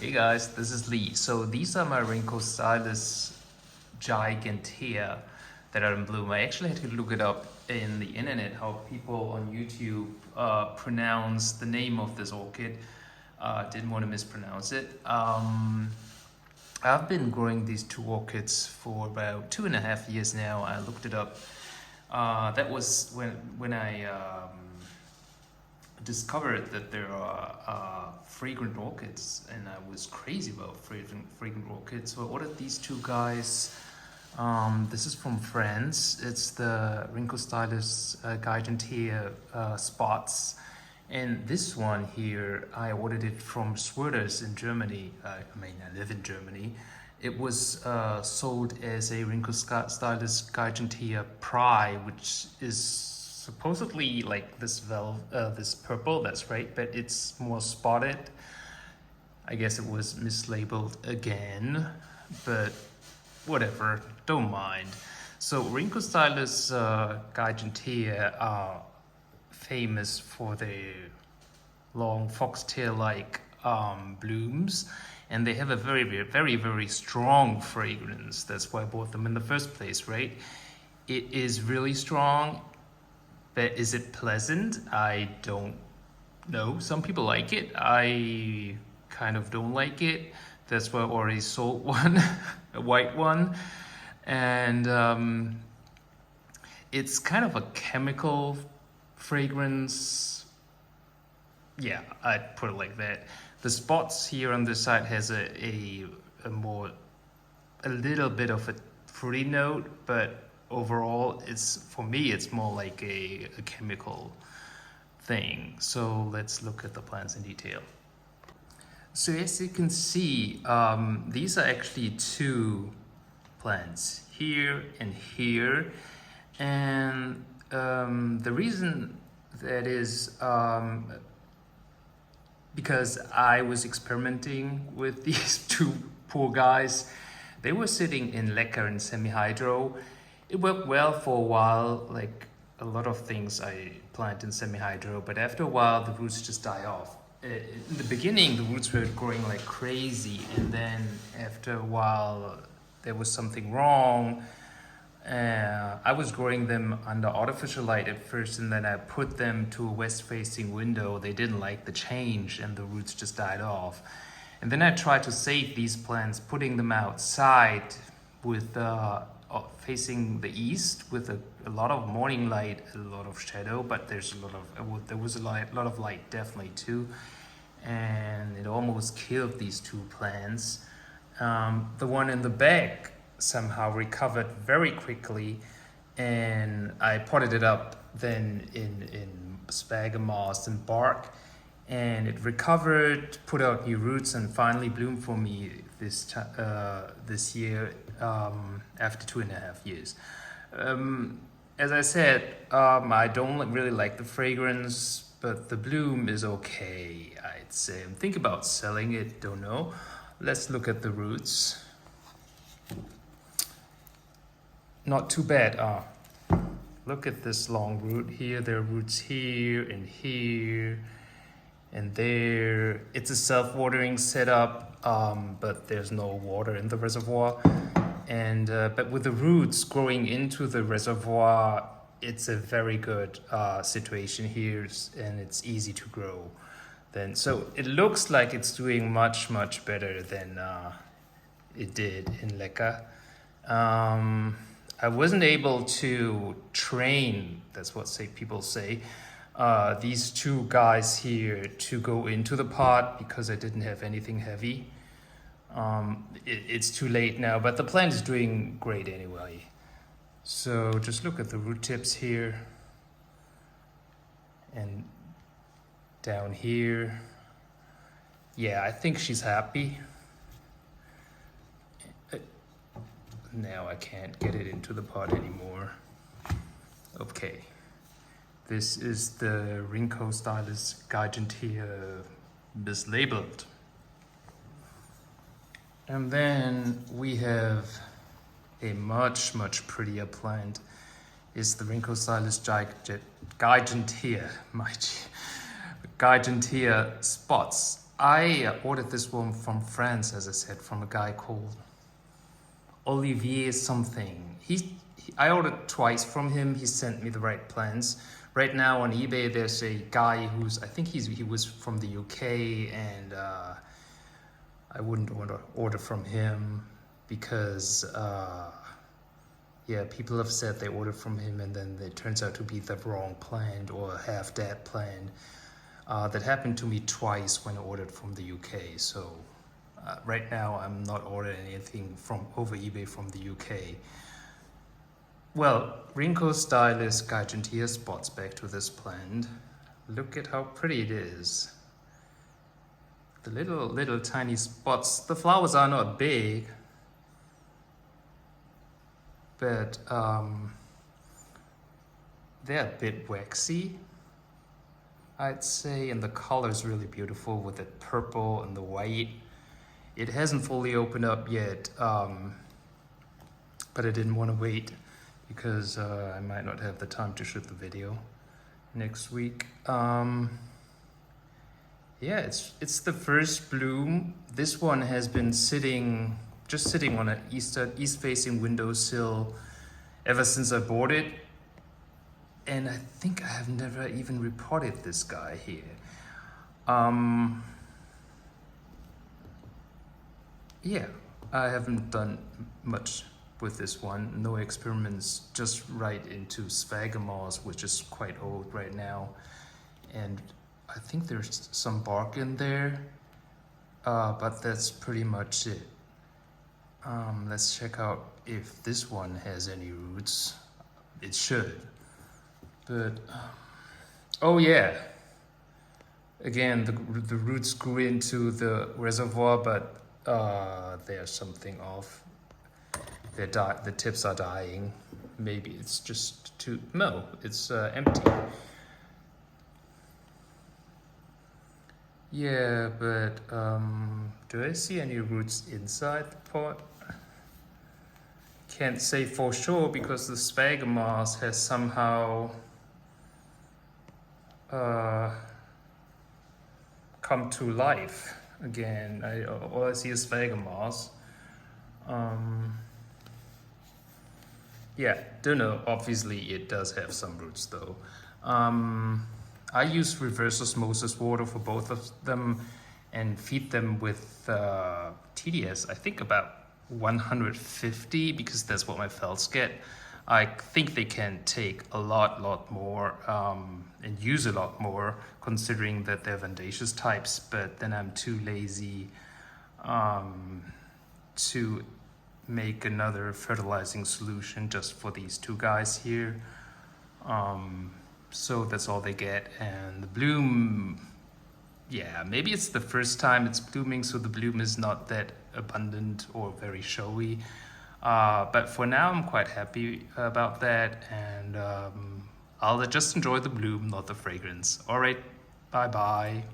Hey guys, this is Lee. So these are my Rhynchostylis gigantea that are in bloom. I actually had to look it up in the internet how people on YouTube pronounce the name of this orchid. Didn't want to mispronounce it. I've been growing these two orchids for about 2.5 years now. I looked it up. That was when I discovered that there are fragrant orchids, and I was crazy about fragrant orchids. So I ordered these two guys. This is from France. It's the Rhynchostylis gigantea spots. And this one here, I ordered it from Schroeder's in Germany. I live in Germany. It was sold as a Rhynchostylis gigantea pry, which is supposedly like this this purple. That's right, but it's more spotted. I guess it was mislabeled again, but whatever, don't mind. So Rhynchostylis gigantea are famous for their long foxtail-like blooms, and they have a very strong fragrance. That's why I bought them in the first place, right? It is really strong, but is it pleasant? I don't know. Some people like it. I kind of don't like it. That's why I already sold one, a white one, and it's kind of a chemical fragrance. Yeah, I'd put it like that. The spots here on this side has a little bit of a fruity note, but overall, for me, it's more like a chemical thing. So let's look at the plants in detail. So as you can see, these are actually two plants, here and here. And the reason that is because I was experimenting with these two poor guys. They were sitting in leca and semi-hydro. It worked well for a while, like a lot of things I plant in semi-hydro, but after a while the roots just die off. In the beginning the roots were growing like crazy, and then after a while there was something wrong. I was growing them under artificial light at first, and then I put them to a west-facing window. They didn't like the change and the roots just died off. And then I tried to save these plants, putting them outside with facing the east with a lot of morning light, a lot of shadow, but there was a lot of light definitely too, and it almost killed these two plants. The one in the back somehow recovered very quickly, and I potted it up then in sphagnum moss and bark, and it recovered, put out new roots, and finally bloomed for me this year after 2.5 years. As I said, I don't really like the fragrance, but the bloom is okay, I'd say. I'm thinking about selling it, don't know. Let's look at the roots. Not too bad. Look at this long root here. There are roots here and here and there. It's a self-watering setup, but there's no water in the reservoir. And but with the roots growing into the reservoir, it's a very good situation here, and it's easy to grow. So it looks like it's doing much better than it did in leca. I wasn't able to train, that's what people say, these two guys here to go into the pot because I didn't have anything heavy. It's too late now, but the plant is doing great anyway. So just look at the root tips here and down here. Yeah, I think she's happy. Now I can't get it into the pot anymore. Okay, this is the Rhynchostylis gigantea mislabeled. And then we have a much prettier plant. It's the Rhynchostylis gigantea, gigantea spots. I ordered this one from France, as I said, from a guy called Olivier something. I ordered twice from him. He sent me the right plants. Right now on eBay, there's a guy who's, I think he was from the UK, and I wouldn't order from him because, yeah, people have said they ordered from him and then it turns out to be the wrong plant or a half-dead plant. That happened to me twice when I ordered from the UK. So right now I'm not ordering anything from over eBay from the UK. Well, Rhynchostylis gigantea spots back to this plant. Look at how pretty it is. The little tiny spots. The flowers are not big, but they're a bit waxy, I'd say, and the color is really beautiful with the purple and the white. It hasn't fully opened up yet, but I didn't want to wait because I might not have the time to shoot the video next week. Yeah, it's the first bloom. This one has been sitting on an east-facing windowsill ever since I bought it. And I think I have never even repotted this guy here. Yeah, I haven't done much with this one. No experiments, just right into sphagomoss, which is quite old right now. And I think there's some bark in there, but that's pretty much it. Let's check out if this one has any roots. It should. But, oh yeah, again, the roots grew into the reservoir, but there's something off. The tips are dying. Maybe it's just too, no, it's empty. Yeah, but do I see any roots inside the pot? Can't say for sure because the sphagomoss has somehow come to life again. All I see is sphagomoss. Yeah, don't know. Obviously, it does have some roots though. I use reverse osmosis water for both of them and feed them with TDS, I think about 150, because that's what my felts get. I think they can take a lot more and use a lot more, considering that they're vivacious types, but then I'm too lazy to make another fertilizing solution just for these two guys here. So that's all they get. And the bloom, yeah, maybe it's the first time it's blooming, so the bloom is not that abundant or very showy. But for now, I'm quite happy about that. And I'll just enjoy the bloom, not the fragrance. All right, bye-bye.